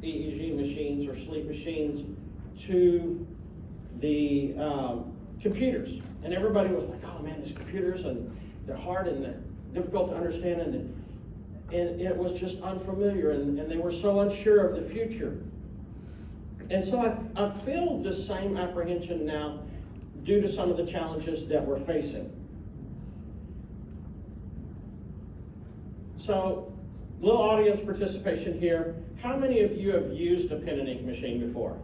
EEG machines or sleep machines to the computers. And everybody was like, oh man, these computers, and they're hard and they're difficult to understand, and it was just unfamiliar, and they were so unsure of the future. And so I feel the same apprehension now due to some of the challenges that we're facing. So, little audience participation here. How many of you have used a pen and ink machine before?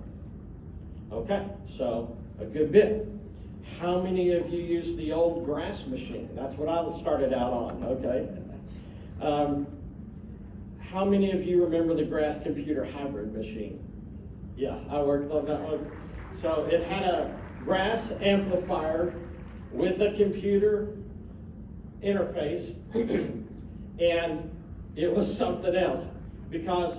Okay, so a good bit. How many of you use the old grass machine? That's what I started out on, okay? How many of you remember the grass computer hybrid machine? Yeah, I worked on that one. So it had a grass amplifier with a computer interface, and it was something else because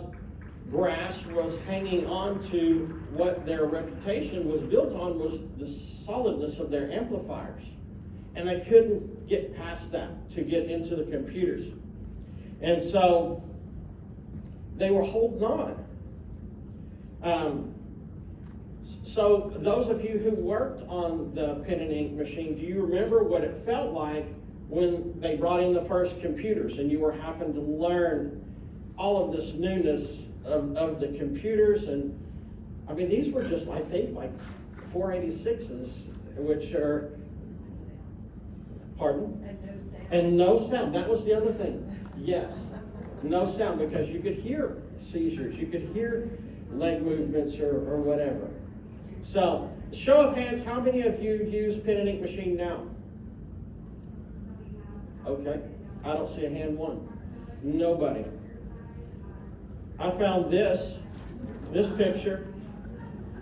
grass was hanging on to what their reputation was built on, was the solidness of their amplifiers. And they couldn't get past that to get into the computers. And so they were holding on. So those of you who worked on the pen and ink machine, do you remember what it felt like when they brought in the first computers and you were having to learn all of this newness of the computers? And I mean, these were just, I think, like 486s, which are, pardon? And no sound. And no sound. That was the other thing. Yes, no sound, because you could hear seizures, you could hear leg movements or whatever. So, show of hands, how many of you use pen and ink machine now? Okay, I don't see a hand one. Nobody. I found this picture.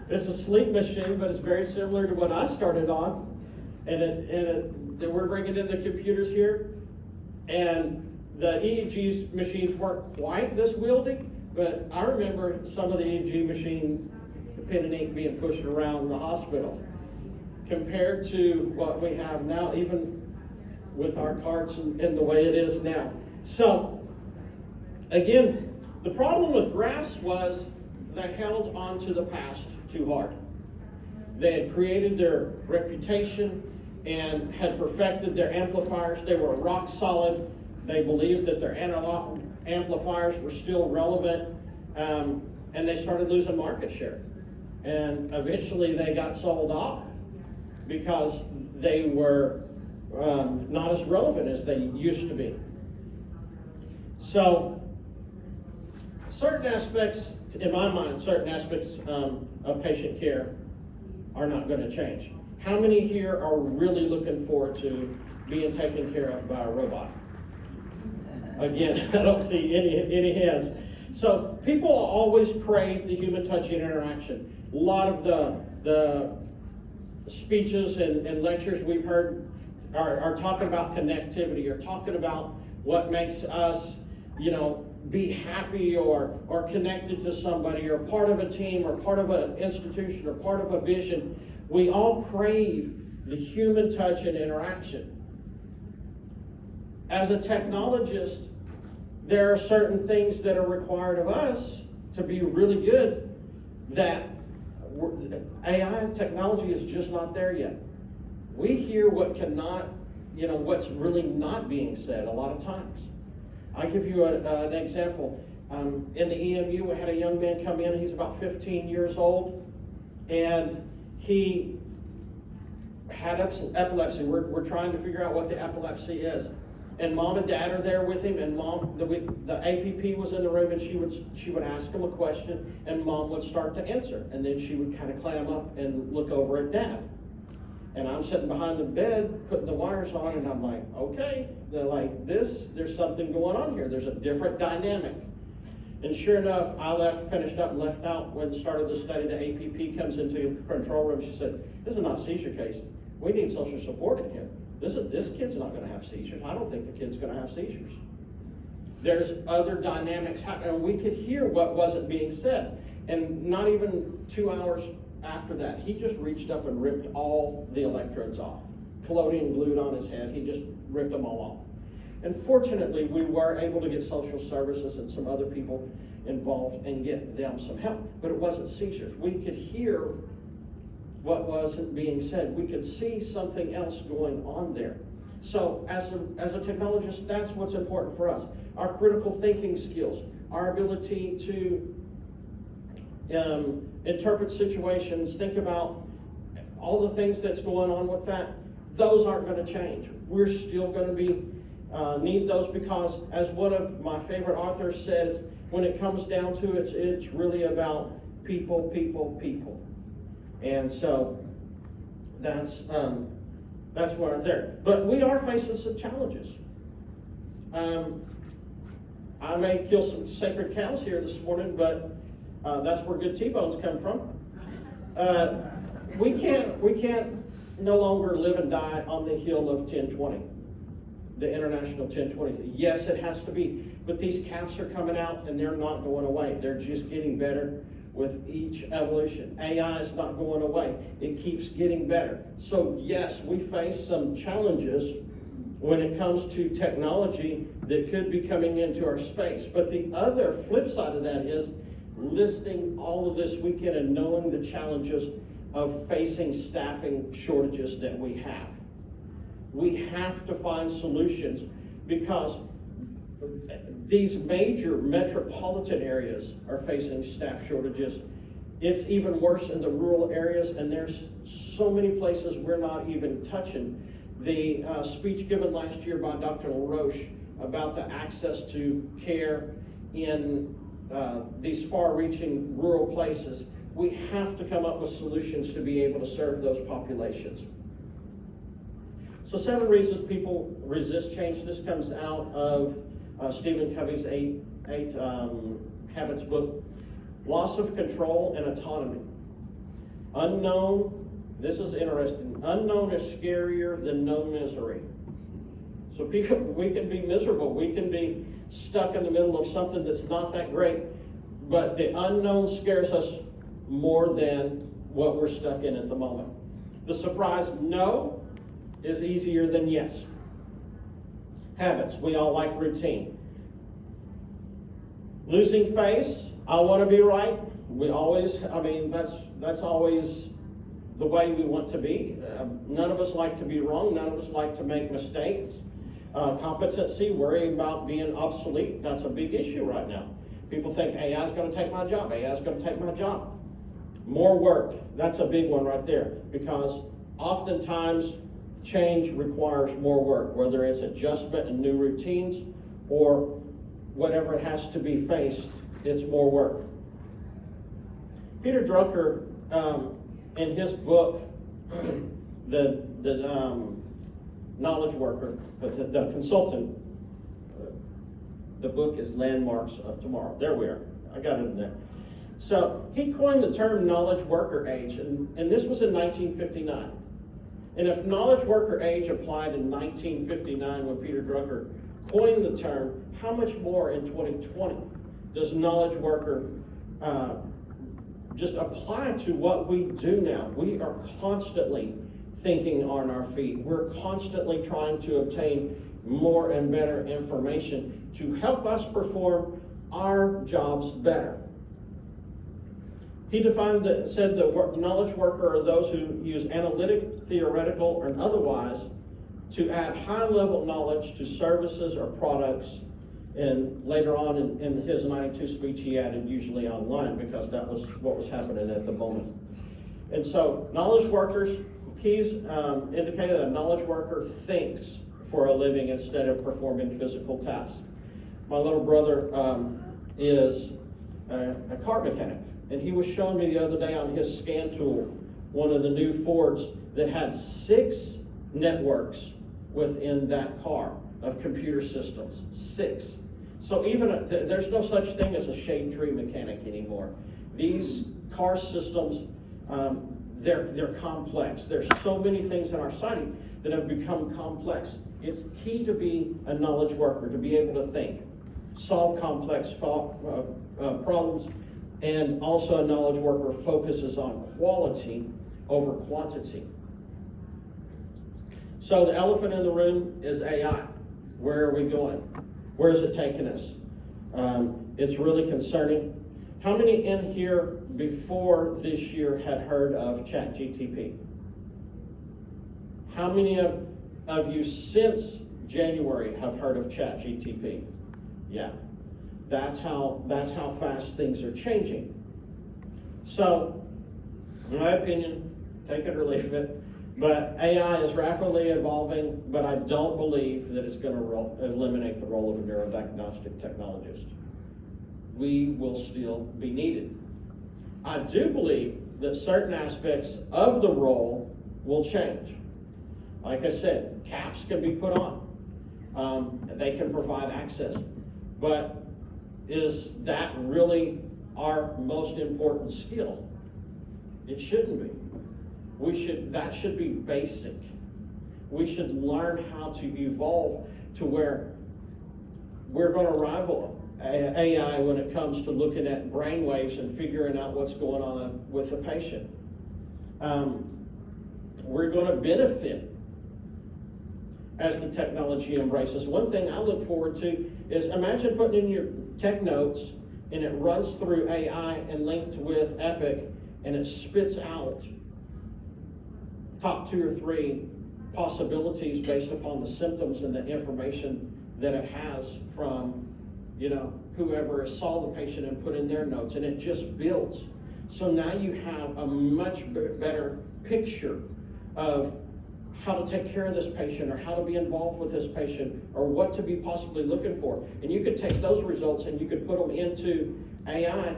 It's a sleep machine, but it's very similar to what I started on. And we're bringing in the computers here. And the EEG machines weren't quite this wieldy, but I remember some of the EEG machines, the pen and ink, being pushed around the hospital compared to what we have now, even with our carts and the way it is now. So, again, the problem with grass was they held on to the past too hard. They had created their reputation and had perfected their amplifiers. They were rock solid. They believed that their analog amplifiers were still relevant, and they started losing market share. And eventually they got sold off because they were not as relevant as they used to be. So, certain aspects, in my mind, certain aspects of patient care are not going to change. How many here are really looking forward to being taken care of by a robot? Again, I don't see any hands. So people always crave the human touch and interaction. A lot of the speeches and lectures we've heard are talking about connectivity, or talking about what makes us, be happy or connected to somebody, or part of a team, or part of an institution, or part of a vision. We all crave the human touch and interaction. As a technologist, there are certain things that are required of us to be really good that AI technology is just not there yet. We hear what cannot, what's really not being said a lot of times. I'll give you an example. In the EMU, we had a young man come in. He's about 15 years old, and he had epilepsy. We're trying to figure out what the epilepsy is. And mom and dad are there with him, and the APP was in the room, and she would ask him a question, and mom would start to answer. And then she would kind of clam up and look over at dad. And I'm sitting behind the bed, putting the wires on, and I'm like, okay, they're like, there's something going on here. There's a different dynamic. And sure enough, finished up and left out when started the study. The APP comes into the control room. She said, this is not a seizure case. We need social support in here. This kid's not going to have seizures. I don't think the kid's going to have seizures. There's other dynamics happening. And we could hear what wasn't being said. And not even 2 hours after that, he just reached up and ripped all the electrodes off. Collodion glued on his head. He just ripped them all off. And fortunately, we were able to get social services and some other people involved and get them some help. But it wasn't seizures. We could hear what wasn't being said. We could see something else going on there. So as a technologist, that's what's important for us. Our critical thinking skills, our ability to interpret situations, think about all the things that's going on with that, those aren't going to change. We're still going to be need those, because as one of my favorite authors says, when it comes down to it, it's really about people, people, people. And so that's why I'm there. But we are facing some challenges. I may kill some sacred cows here this morning, but that's where good T-bones come from. We can't no longer live and die on the hill of 1020, the international 1020. Yes, it has to be, but these caps are coming out and they're not going away. They're just getting better with each evolution. AI is not going away. It keeps getting better. So yes, we face some challenges when it comes to technology that could be coming into our space. But the other flip side of that is listening all of this weekend and knowing the challenges of facing staffing shortages that we have. We have to find solutions, because these major metropolitan areas are facing staff shortages. It's even worse in the rural areas, and there's so many places we're not even touching. The speech given last year by Dr. LaRoche about the access to care in these far-reaching rural places, we have to come up with solutions to be able to serve those populations. So 7 reasons people resist change. This comes out of Stephen Covey's eight Habits book. Loss of control and autonomy. Unknown, this is interesting, unknown is scarier than known misery. So people, we can be miserable. We can be stuck in the middle of something that's not that great, but the unknown scares us more than what we're stuck in at the moment. The surprise no is easier than yes. Habits, we all like routine. Losing face, I want to be right. We always, that's always the way we want to be. None of us like to be wrong. None of us like to make mistakes. Competency, worry about being obsolete. That's a big issue right now. People think AI is going to take my job. AI is going to take my job. More work, that's a big one right there, because oftentimes change requires more work, whether it's adjustment and new routines or whatever has to be faced, it's more work. Peter Drucker, in his book, the knowledge worker, the consultant, the book is Landmarks of Tomorrow. There we are. I got it in there. So he coined the term knowledge worker age, and this was in 1959. And if knowledge worker age applied in 1959 when Peter Drucker coined the term, how much more in 2020 does knowledge worker just apply to what we do now? We are constantly thinking on our feet. We're constantly trying to obtain more and better information to help us perform our jobs better. He said the knowledge worker are those who use analytic, theoretical, or otherwise to add high-level knowledge to services or products. And later on in his 92 speech, he added usually online, because that was what was happening at the moment. And so knowledge workers, he's indicated that a knowledge worker thinks for a living instead of performing physical tasks. My little brother is a car mechanic, and he was showing me the other day on his scan tool one of the new Fords that had 6 networks within that car of computer systems. 6. So even there's no such thing as a shade tree mechanic anymore. These car systems, they're complex. There's so many things in our society that have become complex. It's key to be a knowledge worker, to be able to think, solve complex problems, and also a knowledge worker focuses on quality over quantity. So the elephant in the room is AI. Where are we going? Where is it taking us? It's really concerning. How many in here before this year had heard of ChatGTP? How many of you since January have heard of ChatGTP? Yeah, that's how fast things are changing. So, in my opinion, take it or leave it, but AI is rapidly evolving, but I don't believe that it's going to eliminate the role of a neurodiagnostic technologist. We will still be needed. I do believe that certain aspects of the role will change. Like I said, caps can be put on. They can provide access. But is that really our most important skill? It shouldn't be. That should be basic. We should learn how to evolve to where we're going to rival AI when it comes to looking at brain waves and figuring out what's going on with the patient. We're going to benefit as the technology embraces. One thing I look forward to is, imagine putting in your tech notes and it runs through AI and linked with Epic, and it spits out top 2 or 3 possibilities based upon the symptoms and the information that it has from, whoever saw the patient and put in their notes, and it just builds. So now you have a much better picture of how to take care of this patient, or how to be involved with this patient, or what to be possibly looking for. And you could take those results and you could put them into AI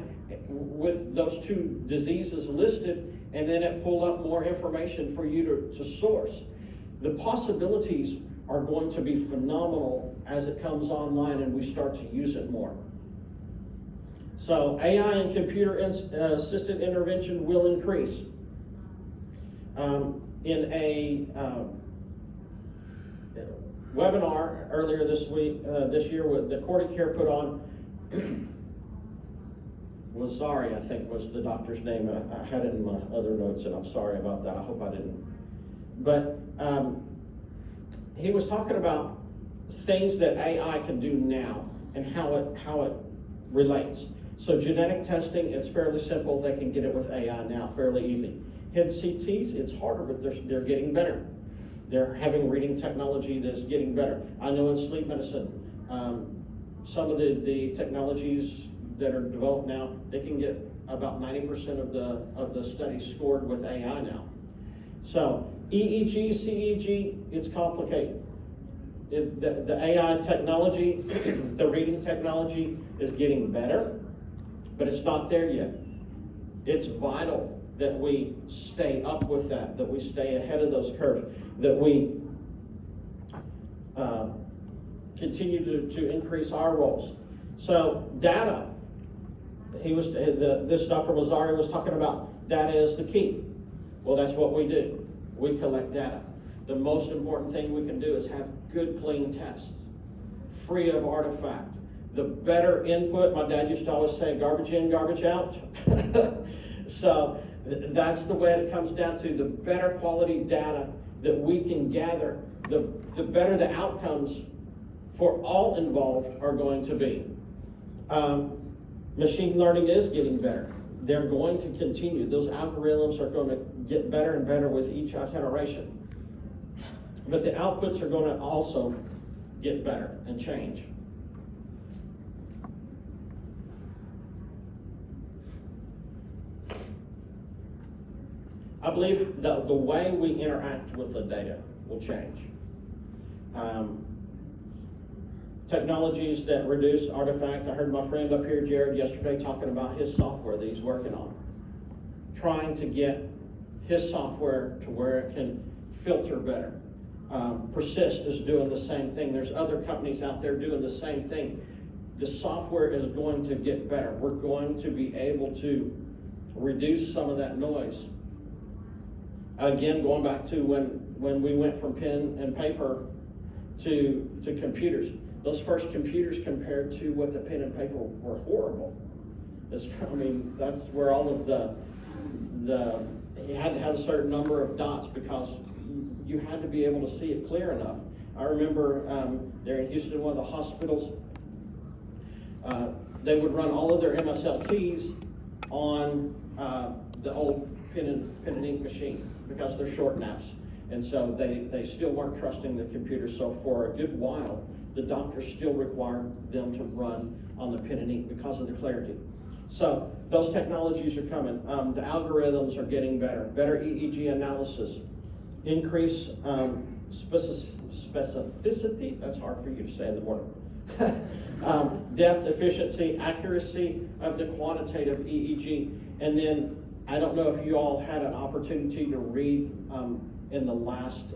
with those 2 diseases listed, and then it pull up more information for you to source. The possibilities are going to be phenomenal as it comes online and we start to use it more. So AI and computer assisted intervention will increase. In a webinar earlier this year, that Care put on, Wazari, I think was the doctor's name. I had it in my other notes, and I'm sorry about that. I hope I didn't. But he was talking about things that AI can do now and how it relates. So genetic testing, it's fairly simple. They can get it with AI now, fairly easy. Head CTs, it's harder, but they're getting better. They're having reading technology that's getting better. I know in sleep medicine, some of the technologies that are developed now, they can get about 90% of the studies scored with AI now. So EEG, CEG, it's complicated. The AI technology, the reading technology is getting better, but it's not there yet. It's vital that we stay up with that we stay ahead of those curves, that we continue to increase our roles. So data, this Dr. Wazari was talking about data is the key. Well, that's what we do. We collect data. The most important thing we can do is have good, clean tests, free of artifact. The better input, my dad used to always say, garbage in, garbage out. So that's the way it comes down to. The better quality data that we can gather, the better the outcomes for all involved are going to be. Machine learning is getting better. They're going to continue. Those algorithms are going to get better and better with each iteration. But the outputs are going to also get better and change. I believe the way we interact with the data will change. Technologies that reduce artifact. I heard my friend up here, Jared, yesterday talking about his software that he's working on. Trying to get his software to where it can filter better. Persist is doing the same thing. There's other companies out there doing the same thing. The software is going to get better. We're going to be able to reduce some of that noise. Again, going back to when we went from pen and paper to computers. Those first computers compared to what the pen and paper were horrible. That's where all of you had to have a certain number of dots because you had to be able to see it clear enough. I remember there in Houston, one of the hospitals, they would run all of their MSLTs on the old pen and ink machine because they're short naps. And so they still weren't trusting the computer. So for a good while, the doctors still required them to run on the pen and ink because of the clarity. So those technologies are coming. The algorithms are getting better. Better EEG analysis. Increase specificity, that's hard for you to say in the morning. Depth, efficiency, accuracy of the quantitative EEG. And then, I don't know if you all had an opportunity to read in the last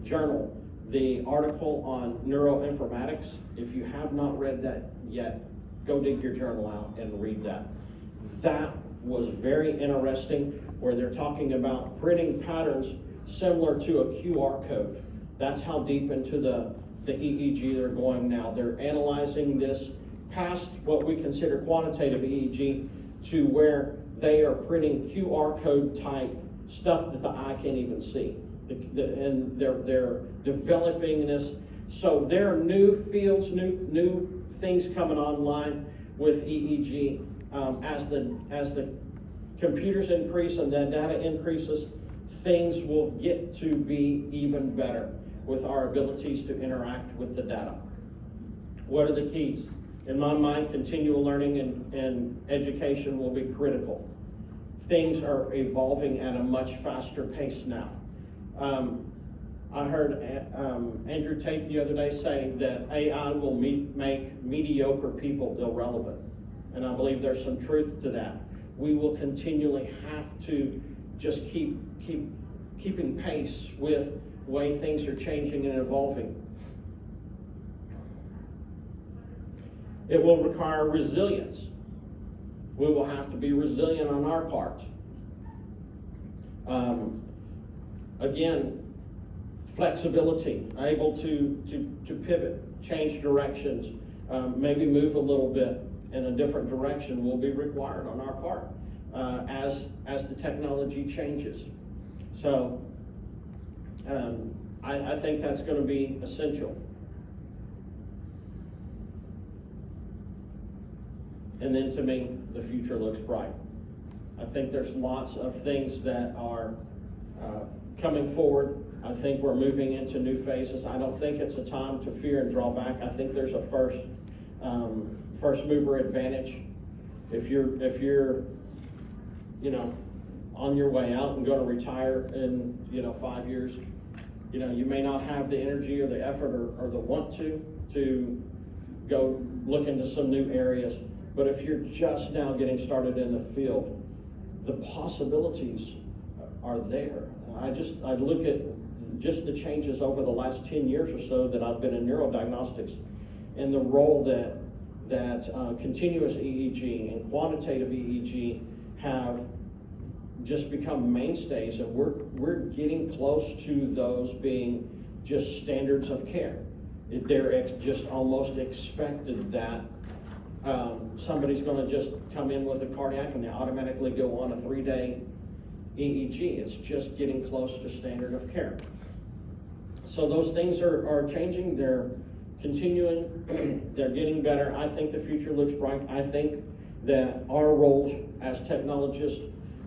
journal, the article on neuroinformatics. If you have not read that yet, go dig your journal out and read that. That was very interesting, where they're talking about printing patterns similar to a QR code. That's how deep into the EEG they're going now. They're analyzing this past what we consider quantitative EEG to where they are printing QR code type stuff that the eye can't even see. And they're developing this. So there are new fields, new things coming online with EEG as the computers increase and the data increases. Things will get to be even better with our abilities to interact with the data. What are the keys? In my mind, continual learning and education will be critical. Things are evolving at a much faster pace now. I heard Andrew Tate the other day say that AI will make mediocre people irrelevant. And I believe there's some truth to that. We will continually have to just keeping pace with the way things are changing and evolving. It will require resilience. We will have to be resilient on our part. Again, flexibility, able to pivot, change directions, maybe move a little bit in a different direction will be required on our part as the technology changes. So I think that's going to be essential. And then to me, the future looks bright. I think there's lots of things that are coming forward. I think we're moving into new phases. I don't think it's a time to fear and draw back. I think there's a first mover advantage. If you're on your way out and going to retire in 5 years, you may not have the energy or the effort or the want to go look into some new areas. But if you're just now getting started in the field, the possibilities are there. I look at just the changes over the last 10 years or so that I've been in neurodiagnostics, and the role that continuous EEG and quantitative EEG have just become mainstays, and we're getting close to those being just standards of care. They're just almost expected that somebody's going to just come in with a cardiac and they automatically go on a 3-day EEG. It's just getting close to standard of care. So those things are changing. They're continuing. They're getting better. I think the future looks bright. I think that our roles as technologists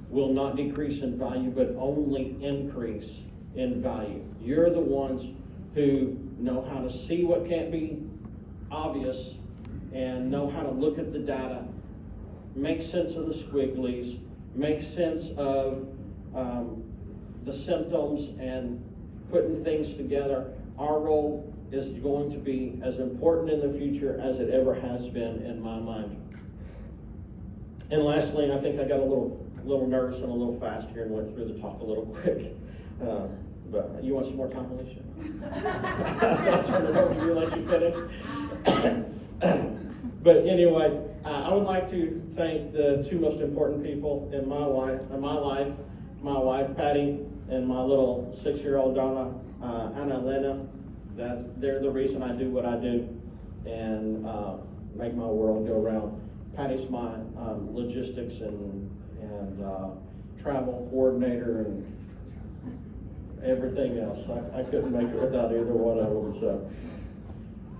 will not decrease in value, but only increase in value. You're the ones who know how to see what can't be obvious and know how to look at the data, make sense of the squigglies, make sense of the symptoms and putting things together. Our role is going to be as important in the future as it ever has been in my mind. And lastly, I think I got a little nervous and a little fast here and went through the talk a little quick. But you want some more time, Alicia? I'll turn it over to you, let you finish. But anyway, I would like to thank the two most important people in my life, my wife Patty, and my little 6-year-old daughter Anna Elena. They're the reason I do what I do and make my world go round. Patty's my logistics and travel coordinator and everything else. I couldn't make it without either one of them. So,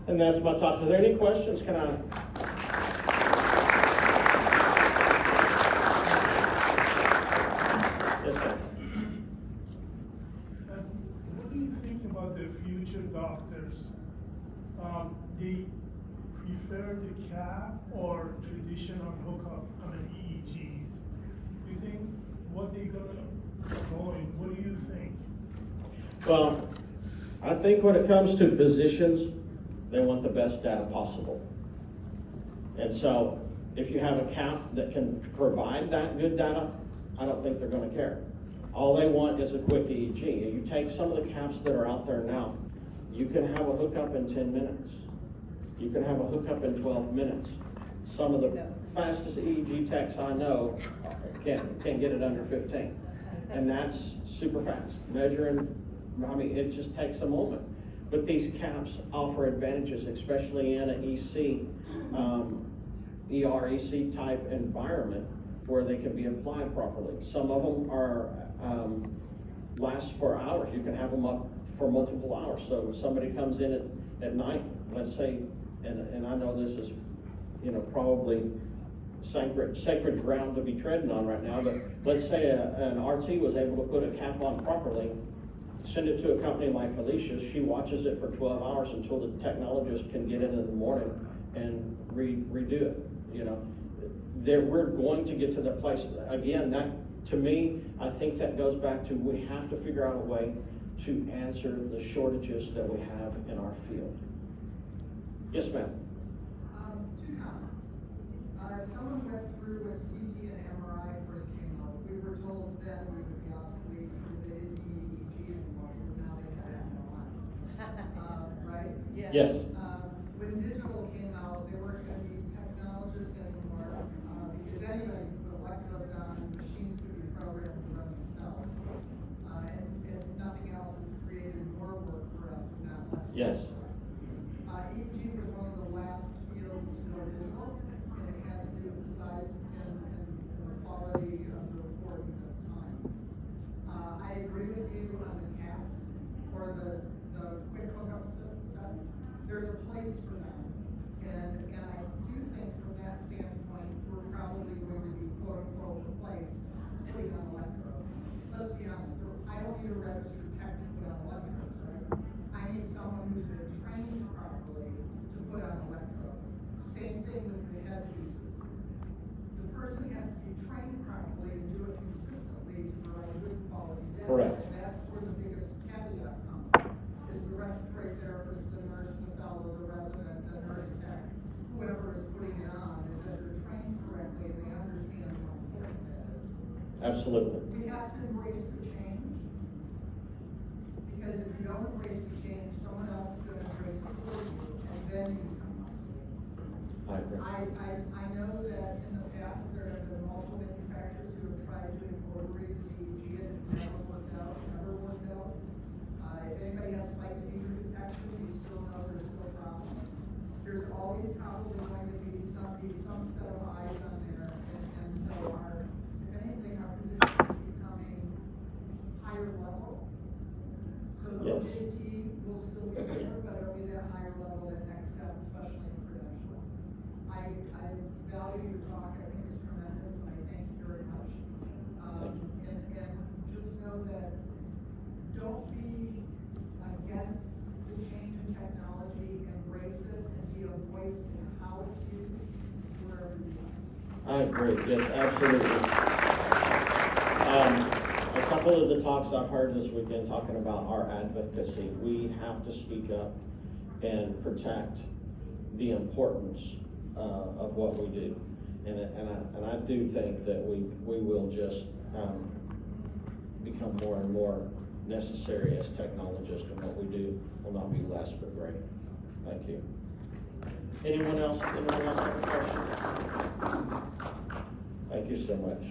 and that's my talk. Are there any questions? Can I prefer the cap or traditional hookup on an EEGs? You think what they gonna avoid? What do you think? Well, I think when it comes to physicians, they want the best data possible. And so if you have a cap that can provide that good data, I don't think they're gonna care. All they want is a quick EEG. And you take some of the caps that are out there now, you can have a hookup in 10 minutes. You can have a hookup in 12 minutes. Some of the fastest EEG techs I know can get it under 15. And that's super fast. Measuring, I mean, it just takes a moment. But these caps offer advantages, especially in an EC, EC type environment where they can be applied properly. Some of them are, last for hours. You can have them up for multiple hours. So if somebody comes in at night, let's say, and I know this is, probably sacred ground to be treading on right now, but let's say an RT was able to put a cap on properly, send it to a company like Alicia's, she watches it for 12 hours until the technologist can get in the morning and redo it, We're going to get to the place, again, that, to me, I think that goes back to we have to figure out a way to answer the shortages that we have in our field. Yes, ma'am. Two comments. Someone went through when CT and MRI first came out. We were told then we would be obsolete because they didn't need EEG anymore because now they have MRI. Right? Yes. When digital came out, they weren't going to be technologists anymore because anybody could put electrodes on and machines could be programmed to run themselves. And if nothing else, it's created more work for us and not less. Yes. EEG was one of the last fields to go digital, and it had to do with the size and the quality of the recordings at the time. I agree with you on the caps or the quick hookup sets. There's a place for them, and I do think from that standpoint, we're probably going to be quote unquote replaced sitting on electrodes. Let's be honest, I don't need a registered tech to put on electrodes, right? I need someone who's been trained properly to put on electrodes. Same thing with the head pieces. The person has to be trained properly and do it consistently to provide good quality data. Correct. And that's where the biggest caveat comes, is the respiratory therapist, the nurse, the fellow, the resident, the nurse tech, whoever is putting it on, is that they're trained correctly and they understand how important that is. Absolutely. We have to embrace the change, because if you don't embrace the change, someone else is going to embrace it for you, and then you become obsolete. I agree. I know that in the past there have been multiple manufacturers who have tried to incorporate EEG and it never worked out. If anybody has spike seizure detection, you still know there's still problems. There's always probably going to be some set of eyes on there, and so if anything, our position is becoming higher level. So the Yes. OJT will still be there, but it'll be that higher level, that next step, especially in credentialing. I value your talk. I think it's tremendous, and I thank you very much. And just know that don't be against the change in technology. Embrace it and be a voice in how it's used wherever you are. I agree, yes, absolutely. A couple of the talks I've heard this weekend talking about our advocacy. We have to speak up and protect the importance of what we do. And I do think that we will just become more and more necessary as technologists, and what we do will not be less but greater. Thank you. Anyone else have a question? Thank you so much.